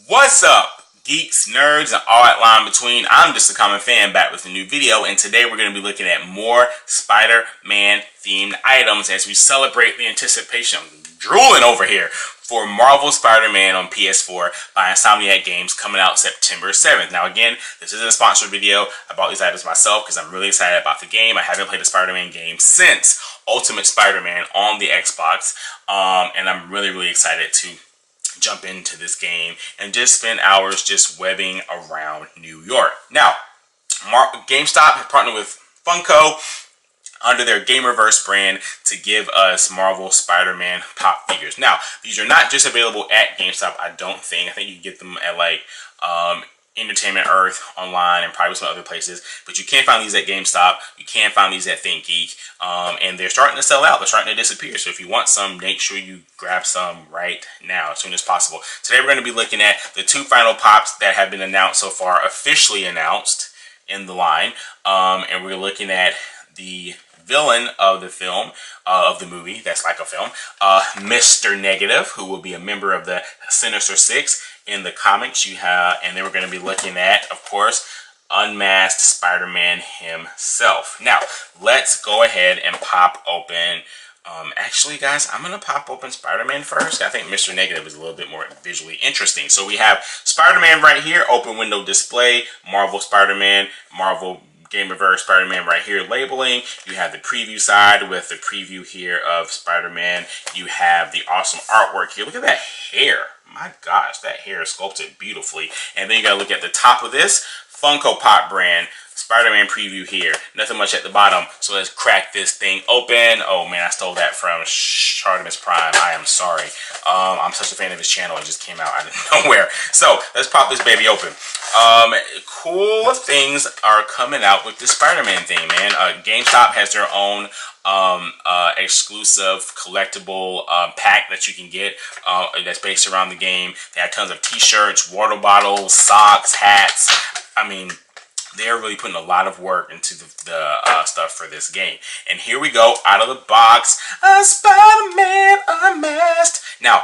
What's up, geeks, nerds, and all that line between? I'm JustACommonFan back with a new video, and today we're going to be looking at more Spider-Man themed items as we celebrate the anticipation. I'm drooling over here for Marvel Spider-Man on PS4 by Insomniac Games coming out September 7th. Now again, this isn't a sponsored video. I bought these items myself because I'm really excited about the game. I haven't played a Spider-Man game since Ultimate Spider-Man on the Xbox, and I'm really excited to jump into this game and just spend hours just webbing around New York. Now, GameStop has partnered with Funko under their Gamerverse brand to give us Marvel Spider-Man pop figures. Now, these are not just available at GameStop, I don't think. I think you can get them at like Entertainment Earth online and probably some other places, but you can't find these at GameStop. You can find these at ThinkGeek, and they're starting to sell out. They're starting to disappear. So if you want some, make sure you grab some right now as soon as possible. Today we're going to be looking at the two final pops that have been announced so far, officially announced in the line, and we're looking at the villain of the film, of the movie, that's like a film, Mr. Negative, who will be a member of the Sinister Six in the comics. You have, and then we're going to be looking at, of course, unmasked Spider-Man himself. Now, let's go ahead and pop open. Actually, guys, I'm going to pop open Spider-Man first. I think Mr. Negative is a little bit more visually interesting. So we have Spider-Man right here, open window display, Marvel Spider-Man, Marvel Gamerverse Spider-Man right here labeling. You have the preview side with the preview here of Spider-Man. You have the awesome artwork here. Look at that hair. My gosh, that hair is sculpted beautifully. And then you gotta look at the top of this Funko Pop brand Spider-Man preview here. Nothing much at the bottom. So let's crack this thing open. Oh man, I stole that from Artemis Prime. I am sorry. I'm such a fan of his channel. It just came out out of nowhere. So let's pop this baby open. Cool things are coming out with the Spider-Man thing, man. GameStop has their own exclusive collectible pack that you can get that's based around the game. They have tons of t-shirts, water bottles, socks, hats. I mean, they're really putting a lot of work into the stuff for this game. And here we go, out of the box, Spider-Man Unmasked. Now,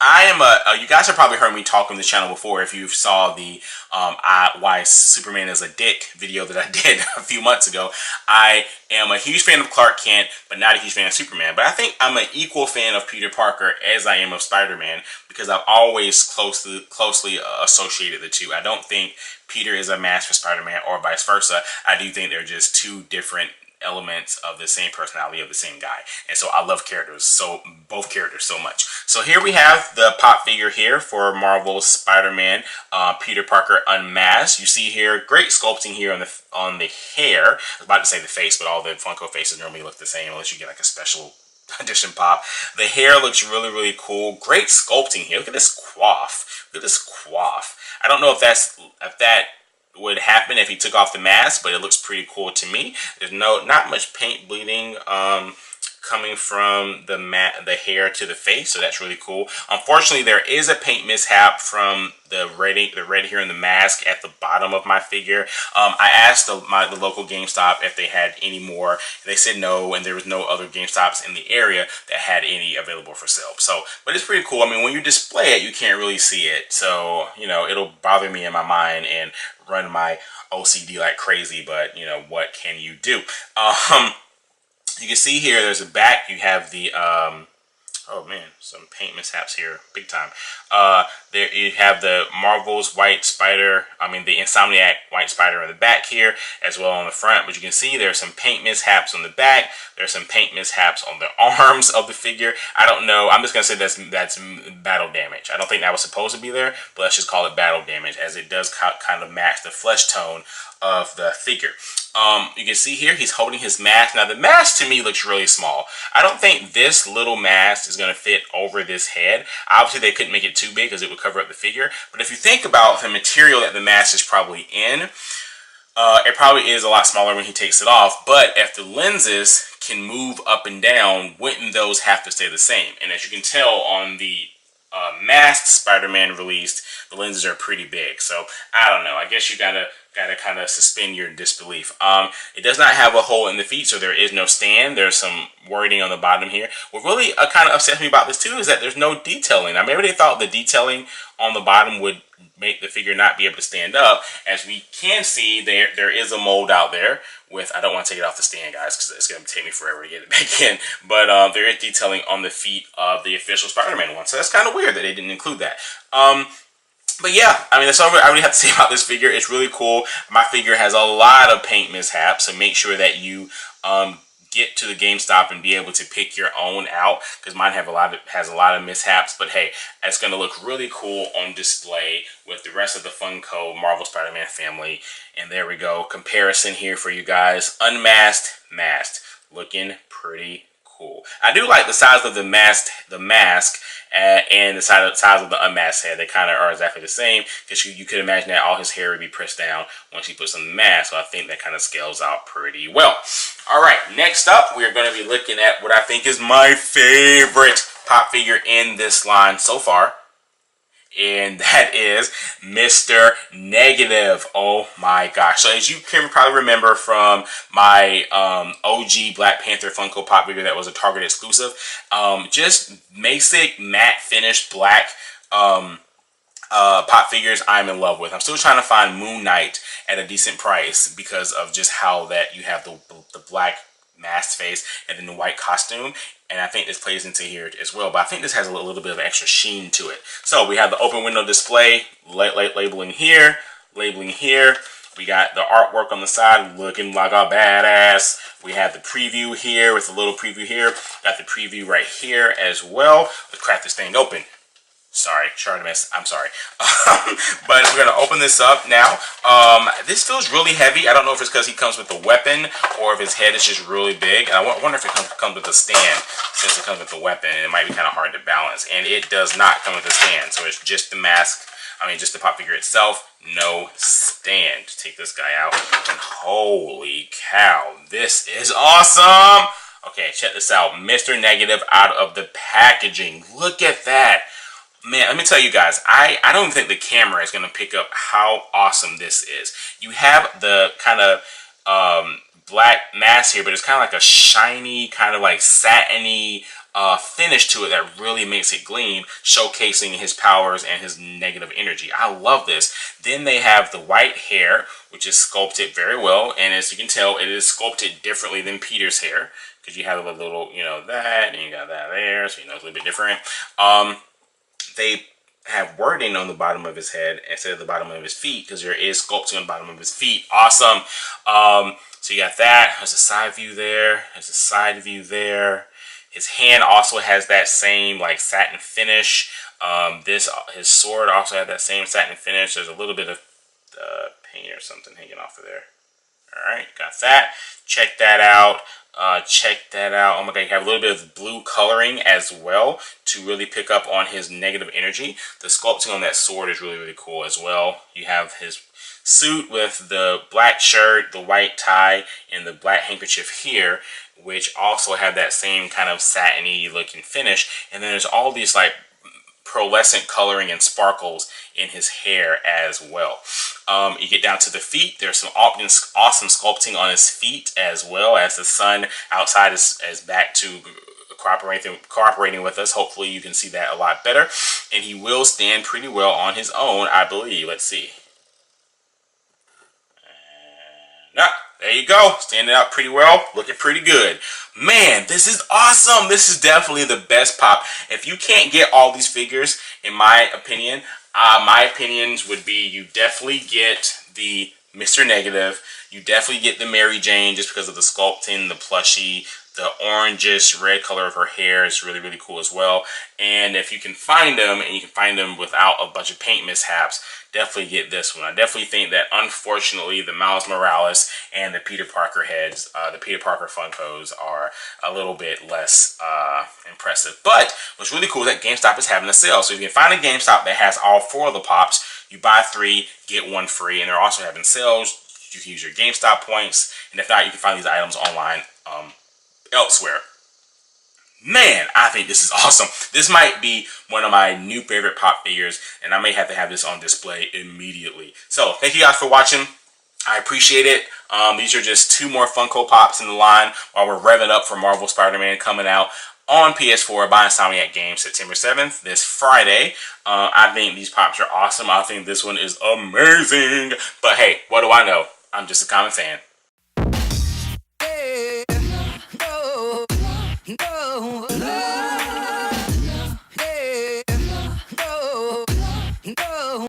I am you guys have probably heard me talk on this channel before if you saw the Why Superman is a Dick video that I did a few months ago. I am a huge fan of Clark Kent, but not a huge fan of Superman. But I think I'm an equal fan of Peter Parker as I am of Spider-Man because I've always closely associated the two. I don't think Peter is a match for Spider-Man or vice versa. I do think they're just two different elements of the same personality of the same guy, and so I love both characters so much. So here we have the pop figure here for Marvel's Spider-Man, Peter Parker Unmasked. You see here great sculpting here on the hair. I was about to say the face, but all the Funko faces normally look the same unless you get like a special edition pop. The hair looks really cool. Great sculpting here. Look at this coif. Look at this coif. I don't know if that would happen if he took off the mask, but it looks pretty cool to me. There's not much paint bleeding coming from the hair to the face, so that's really cool. Unfortunately, there is a paint mishap from the red here in the mask at the bottom of my figure. I asked the local GameStop if they had any more, and they said no, and there was no other GameStops in the area that had any available for sale. So, but it's pretty cool. I mean, when you display it, you can't really see it, so you know it'll bother me in my mind and run my OCD like crazy. But you know what can you do? You can see here, there's a back. You have the, oh man, some paint mishaps here, big time. There you have the Marvel's the Insomniac White Spider on the back here, as well on the front. But you can see there's some paint mishaps on the back. There's some paint mishaps on the arms of the figure. I don't know. I'm just gonna say that's battle damage. I don't think that was supposed to be there, but let's just call it battle damage, as it does kind of match the flesh tone of the figure. You can see here he's holding his mask. Now the mask to me looks really small. I don't think this little mask is going to fit over this head. Obviously they couldn't make it too big because it would cover up the figure. But if you think about the material that the mask is probably in, it probably is a lot smaller when he takes it off. But if the lenses can move up and down, wouldn't those have to stay the same? And as you can tell on the masked Spider-Man released, the lenses are pretty big. So I don't know. I guess you gotta gotta kind of suspend your disbelief. It does not have a hole in the feet, so there is no stand. There's some wording on the bottom here. What really kind of upsets me about this too is that there's no detailing. I maybe they thought the detailing on the bottom would make the figure not be able to stand up. As we can see, there is a mold out there with, I don't want to take it off the stand, guys, because it's going to take me forever to get it back in. But there is detailing on the feet of the official Spider-Man one, so that's kind of weird that they didn't include that. But yeah, I mean, that's all I really have to say about this figure. It's really cool. My figure has a lot of paint mishaps, so make sure that you get to the GameStop and be able to pick your own out, because mine has a lot of mishaps. But hey, it's going to look really cool on display with the rest of the Funko Marvel Spider-Man family. And there we go. Comparison here for you guys. Unmasked, masked. Looking pretty cool. I do like the size of the mask and the size of the unmasked head. They kind of are exactly the same, because you could imagine that all his hair would be pressed down once he puts on the mask. So I think that kind of scales out pretty well. All right, next up, we're going to be looking at what I think is my favorite pop figure in this line so far. And that is Mr. Negative. Oh my gosh. So as you can probably remember from my OG Black Panther Funko Pop figure that was a Target exclusive, just basic matte finished black pop figures I'm in love with. I'm still trying to find Moon Knight at a decent price because of just how that you have the black masked face and then the white costume. And I think this plays into here as well. But I think this has a little bit of extra sheen to it. So we have the open window display, labeling here, labeling here. We got the artwork on the side looking like a badass. We have the preview here with a little preview here. Got the preview right here as well. Let's crack this thing open. Sorry, Chartimus, I'm sorry. But we're going to open this up now. This feels really heavy. I don't know if it's because he comes with a weapon or if his head is just really big. And I wonder if it comes with a stand. Since it comes with a weapon, it might be kind of hard to balance. And it does not come with a stand. So it's just the mask, just the pop figure itself. No stand. Take this guy out. And holy cow, this is awesome. Okay, check this out. Mr. Negative out of the packaging. Look at that. Man, let me tell you guys, I don't think the camera is going to pick up how awesome this is. You have the kind of black mask here, but it's kind of like a shiny, kind of like satiny finish to it that really makes it gleam, showcasing his powers and his negative energy. I love this. Then they have the white hair, which is sculpted very well, and as you can tell, it is sculpted differently than Peter's hair, because you have a little, that, and you got that there, so it's a little bit different. They have wording on the bottom of his head instead of the bottom of his feet, because there is sculpting on the bottom of his feet. Awesome. So you got that. There's a side view there. There's a side view there. His hand also has that same like satin finish. His sword also has that same satin finish. There's a little bit of paint or something hanging off of there. All right, got that. Check that out. Check that out. Oh my god, you have a little bit of blue coloring as well to really pick up on his negative energy. The sculpting on that sword is really, really cool as well. You have his suit with the black shirt, the white tie, and the black handkerchief here, which also have that same kind of satiny looking finish. And then there's all these like pearlescent coloring and sparkles in his hair as well. You get down to the feet. There's some awesome sculpting on his feet, as well as the sun outside is back to cooperating with us. Hopefully you can see that a lot better. And he will stand pretty well on his own, I believe. Let's see. There you go. Standing out pretty well. Looking pretty good. Man, this is awesome. This is definitely the best pop. If you can't get all these figures, in my opinion, my opinions would be you definitely get the Mr. Negative. You definitely get the Mary Jane just because of the sculpting, the plushie. The orangish red color of her hair is really, really cool as well. And if you can find them, and you can find them without a bunch of paint mishaps, definitely get this one. I definitely think that, unfortunately, the Miles Morales and the Peter Parker heads, the Peter Parker Funkos, are a little bit less impressive. But what's really cool is that GameStop is having a sale. So if you can find a GameStop that has all 4 of the pops, you buy 3, get 1 free. And they're also having sales. You can use your GameStop points. And if not, you can find these items online elsewhere. Man, I think this is awesome. This might be one of my new favorite pop figures, and I may have to have this on display immediately. So, thank you guys for watching. I appreciate it. These are just 2 more Funko Pops in the line while we're revving up for Marvel Spider-Man coming out on PS4 by Insomniac Games September 7th, this Friday. I think these Pops are awesome. I think this one is amazing. But hey, what do I know? I'm just a common fan.